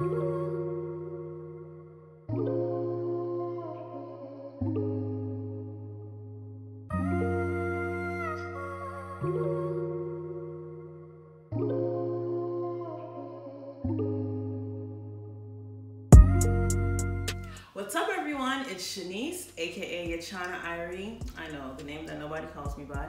What's up, everyone? It's Shanice, aka Yachana Irie. I know, the name that nobody calls me by.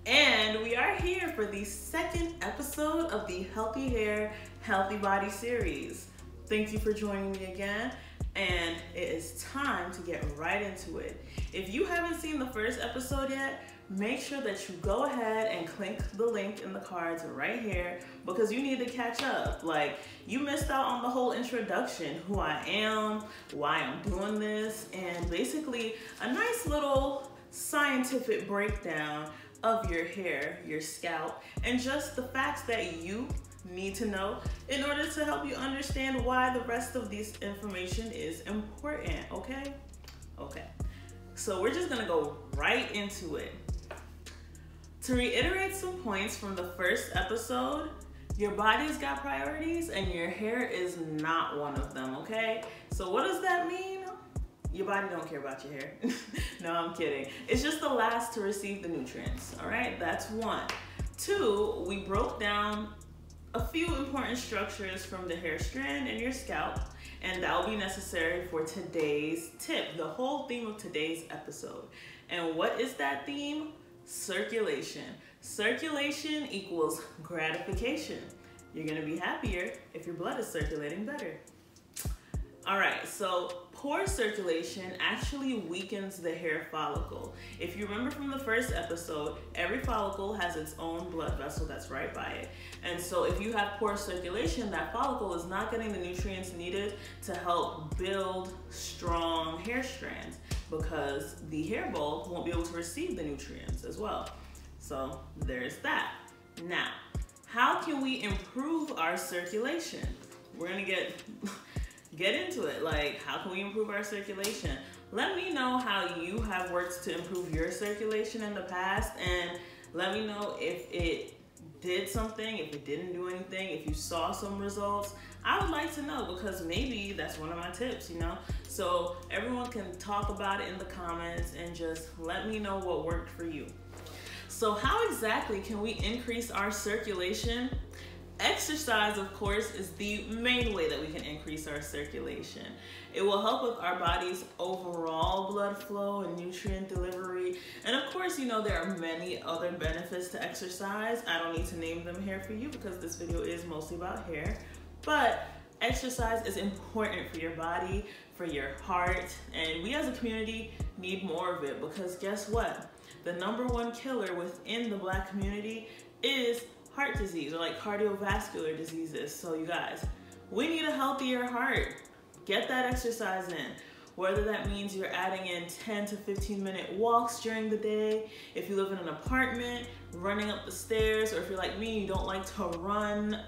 And we are here for the second episode of the Healthy Hair, Healthy Body series. Thank you for joining me again. And it is time to get right into it. If you haven't seen the first episode yet, make sure that you go ahead and click the link in the cards right here because you need to catch up. Like, you missed out on the whole introduction, who I am, why I'm doing this, and basically a nice little scientific breakdown of your hair, your scalp, and just the facts that you need to know in order to help you understand why the rest of this information is important, okay? Okay, so we're just gonna go right into it. To reiterate some points from the first episode, your body's got priorities and your hair is not one of them, okay? So what does that mean? Your body don't care about your hair. No, I'm kidding. It's just the last to receive the nutrients, all right? That's one. Two, we broke down a few important structures from the hair strand and your scalp, and that will be necessary for today's tip, the whole theme of today's episode. And what is that theme? Circulation. Circulation equals gratification. You're gonna be happier if your blood is circulating better. All right, so poor circulation actually weakens the hair follicle. If you remember from the first episode, every follicle has its own blood vessel that's right by it. And so if you have poor circulation, that follicle is not getting the nutrients needed to help build strong hair strands because the hair bulb won't be able to receive the nutrients as well. So there's that. Now, how can we improve our circulation? We're gonna get into it. Like, how can we improve our circulation? Let me know how you have worked to improve your circulation in the past, and let me know if it did something, if it didn't do anything, if you saw some results. I would like to know because maybe that's one of my tips, you know? So everyone can talk about it in the comments and just let me know what worked for you. So how exactly can we increase our circulation? Exercise, of course, is the main way that we can increase our circulation. It will help with our body's overall blood flow and nutrient delivery. And of course, you know, there are many other benefits to exercise. I don't need to name them here for you because this video is mostly about hair. But exercise is important for your body, for your heart, and we as a community need more of it because guess what? The #1 killer within the Black community is heart disease, or like cardiovascular diseases. So you guys, we need a healthier heart. Get that exercise in. Whether that means you're adding in 10 to 15-minute walks during the day, if you live in an apartment, running up the stairs, or if you're like me, you don't like to run,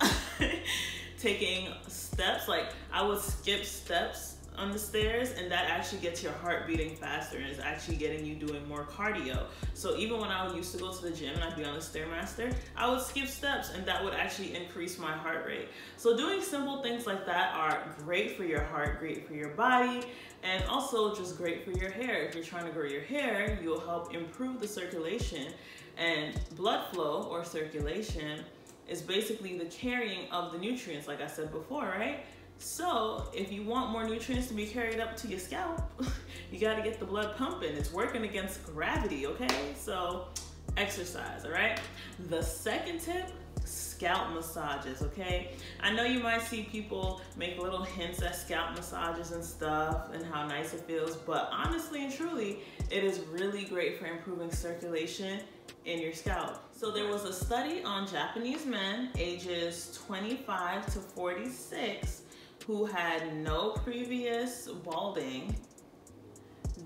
taking steps. Like, I would skip steps on the stairs, and that actually gets your heart beating faster and is actually getting you doing more cardio. So even when I used to go to the gym and I'd be on the Stairmaster, I would skip steps and that would actually increase my heart rate. So doing simple things like that are great for your heart, great for your body, and also just great for your hair. If you're trying to grow your hair, you'll help improve the circulation. And blood flow, or circulation, is basically the carrying of the nutrients, like I said before, right? So if you want more nutrients to be carried up to your scalp, you got to get the blood pumping. It's working against gravity, okay? So exercise, all right? The second tip, scalp massages, okay? I know you might see people make little hints at scalp massages and stuff and how nice it feels, but honestly and truly, it is really great for improving circulation in your scalp. So there was a study on Japanese men ages 25 to 46 who had no previous balding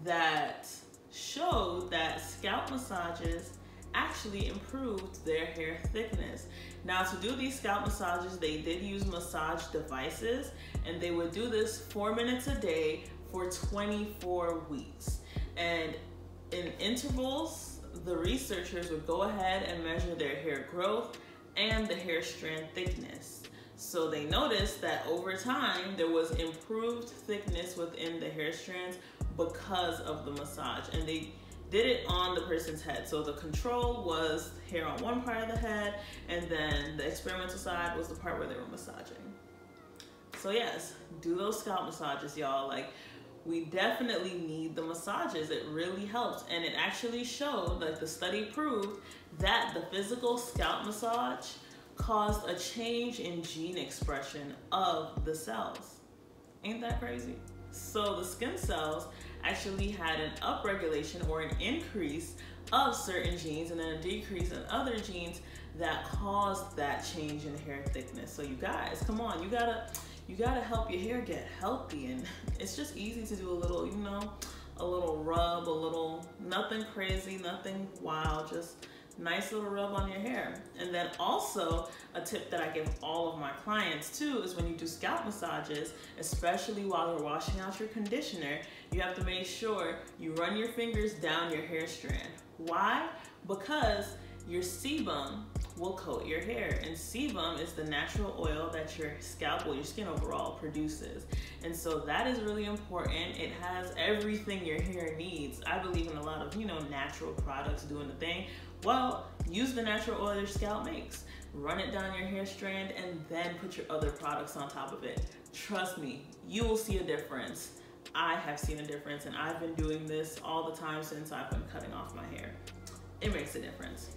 that showed that scalp massages actually improved their hair thickness. Now, to do these scalp massages, they did use massage devices, and they would do this 4 minutes a day for 24 weeks. And in intervals, the researchers would go ahead and measure their hair growth and the hair strand thickness. So they noticed that over time, there was improved thickness within the hair strands because of the massage. And they did it on the person's head. So the control was hair on one part of the head, and then the experimental side was the part where they were massaging. So yes, do those scalp massages, y'all. Like, we definitely need the massages. It really helps. And it actually showed, like the study proved, that the physical scalp massage caused a change in gene expression of the cells. Ain't that crazy? So the skin cells actually had an upregulation or an increase of certain genes and then a decrease in other genes that caused that change in hair thickness. So you guys, come on, you gotta help your hair get healthy. And it's just easy to do a little, you know, a little rub, a little, nothing crazy, nothing wild, just nice little rub on your hair. And then also a tip that I give all of my clients too is when you do scalp massages, especially while you're washing out your conditioner, you have to make sure you run your fingers down your hair strand. Why? Because your sebum will coat your hair, and sebum is the natural oil that your scalp, well, your skin overall produces. And so that is really important. It has everything your hair needs. I believe in a lot of, you know, natural products doing the thing. Well, use the natural oil your scalp makes. Run it down your hair strand and then put your other products on top of it. Trust me, you will see a difference. I have seen a difference, and I've been doing this all the time since I've been cutting off my hair. It makes a difference.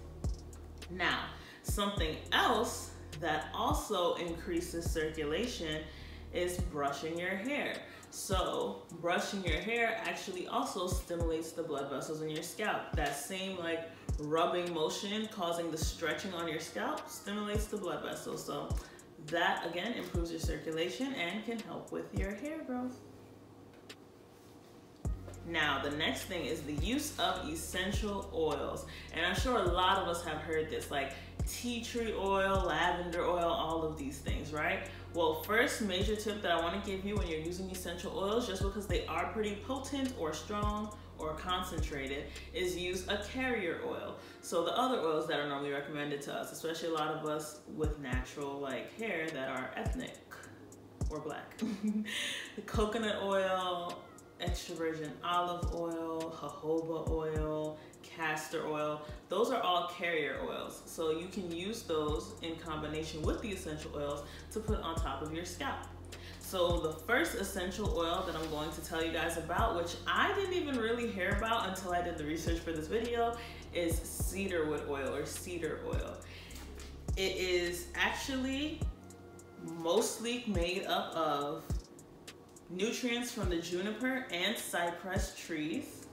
Now, something else that also increases circulation is brushing your hair. So brushing your hair actually also stimulates the blood vessels in your scalp. That same like rubbing motion causing the stretching on your scalp stimulates the blood vessels. So that again improves your circulation and can help with your hair growth. Now, the next thing is the use of essential oils. And I'm sure a lot of us have heard this, like tea tree oil, lavender oil, all of these things, right? Well, first major tip that I want to give you when you're using essential oils, just because they are pretty potent or strong or concentrated, is use a carrier oil. So the other oils that are normally recommended to us, especially a lot of us with natural like hair that are ethnic or black. The coconut oil, extra virgin olive oil, jojoba oil, castor oil, those are all carrier oils. So you can use those in combination with the essential oils to put on top of your scalp. So the first essential oil that I'm going to tell you guys about, which I didn't even really hear about until I did the research for this video, is Cedar Wood Oil or Cedar Oil. It is actually mostly made up of nutrients from the juniper and cypress trees,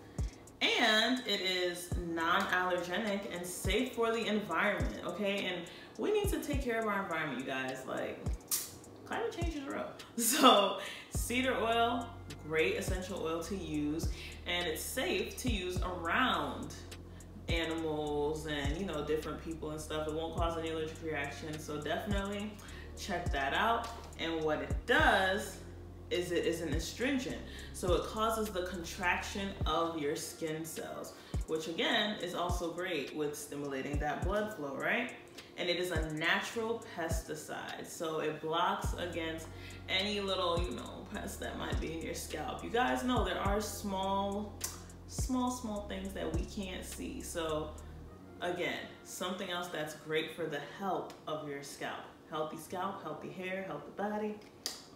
and it is non-allergenic and safe for the environment, okay? And we need to take care of our environment, you guys. Like, climate change is real. So cedar oil, great essential oil to use, and it's safe to use around animals and, you know, different people and stuff. It won't cause any allergic reactions, so definitely check that out. And what it does is it is an astringent. So it causes the contraction of your skin cells, which again is also great with stimulating that blood flow, right? And it is a natural pesticide. So it blocks against any little, you know, pest that might be in your scalp. You guys know there are small things that we can't see. So again, something else that's great for the health of your scalp. Healthy scalp, healthy hair, healthy body,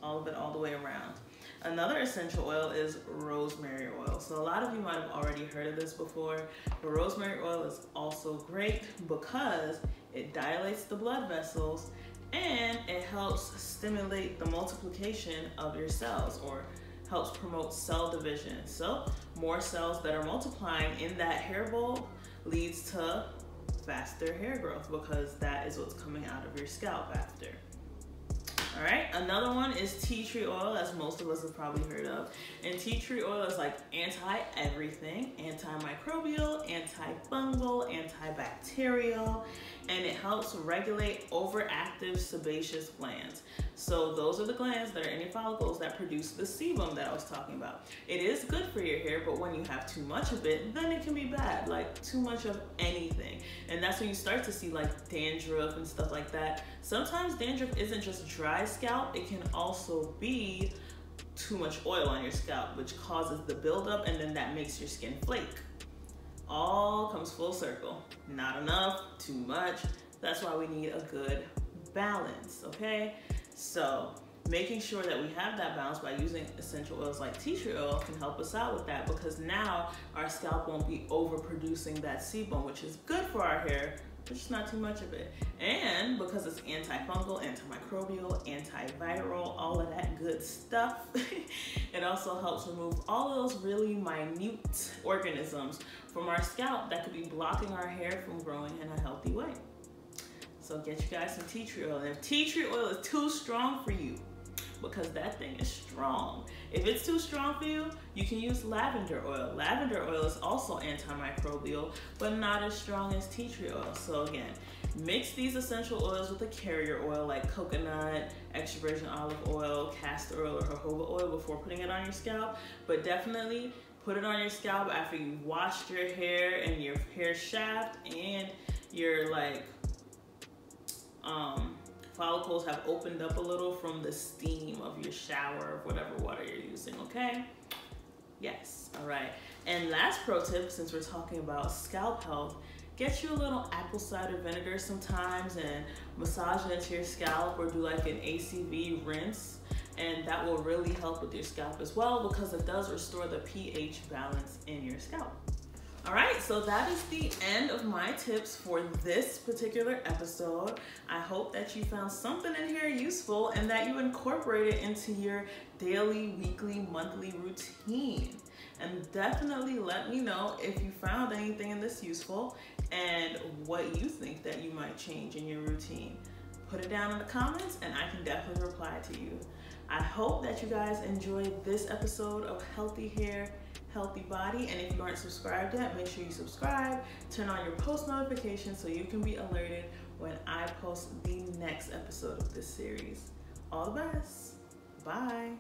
all of it all the way around. Another essential oil is rosemary oil. So a lot of you might have already heard of this before, but rosemary oil is also great because it dilates the blood vessels and it helps stimulate the multiplication of your cells, or helps promote cell division. So more cells that are multiplying in that hair bulb leads to faster hair growth, because that is what's coming out of your scalp after. All right, another one is tea tree oil, as most of us have probably heard of. And tea tree oil is like anti-everything, antimicrobial, antifungal, antibacterial, and it helps regulate overactive sebaceous glands. So those are the glands that are in your follicles that produce the sebum that I was talking about. It is good for your hair, but when you have too much of it, then it can be bad, like too much of anything. And that's when you start to see like dandruff and stuff like that. Sometimes dandruff isn't just dry scalp, it can also be too much oil on your scalp, which causes the buildup, and then that makes your skin flake. All comes full circle. Not enough, too much. That's why we need a good balance, okay? So making sure that we have that balance by using essential oils like tea tree oil can help us out with that, because now our scalp won't be overproducing that sebum, which is good for our hair, but just not too much of it. And because it's antifungal, antimicrobial, antiviral, all of that good stuff, it also helps remove all of those really minute organisms from our scalp that could be blocking our hair from growing in a healthy way. So get you guys some tea tree oil. And if tea tree oil is too strong for you, because that thing is strong, if it's too strong for you, you can use lavender oil. Lavender oil is also antimicrobial, but not as strong as tea tree oil. So again, mix these essential oils with a carrier oil like coconut, extra virgin olive oil, castor oil, or jojoba oil before putting it on your scalp. But definitely put it on your scalp after you've washed your hair and your hair shaft and your follicles have opened up a little from the steam of your shower, of whatever water you're using, okay? Yes, all right. And last pro tip, since we're talking about scalp health, get you a little apple cider vinegar sometimes and massage it into your scalp, or do like an ACV rinse, and that will really help with your scalp as well, because it does restore the pH balance in your scalp. All right, so that is the end of my tips for this particular episode. I hope that you found something in here useful and that you incorporate it into your daily, weekly, monthly routine. And definitely let me know if you found anything in this useful and what you think that you might change in your routine. Put it down in the comments and I can definitely reply to you. I hope that you guys enjoyed this episode of Healthy Hair, Healthy Body, and if you aren't subscribed yet, make sure you subscribe, turn on your post notifications so you can be alerted when I post the next episode of this series. All the best. Bye.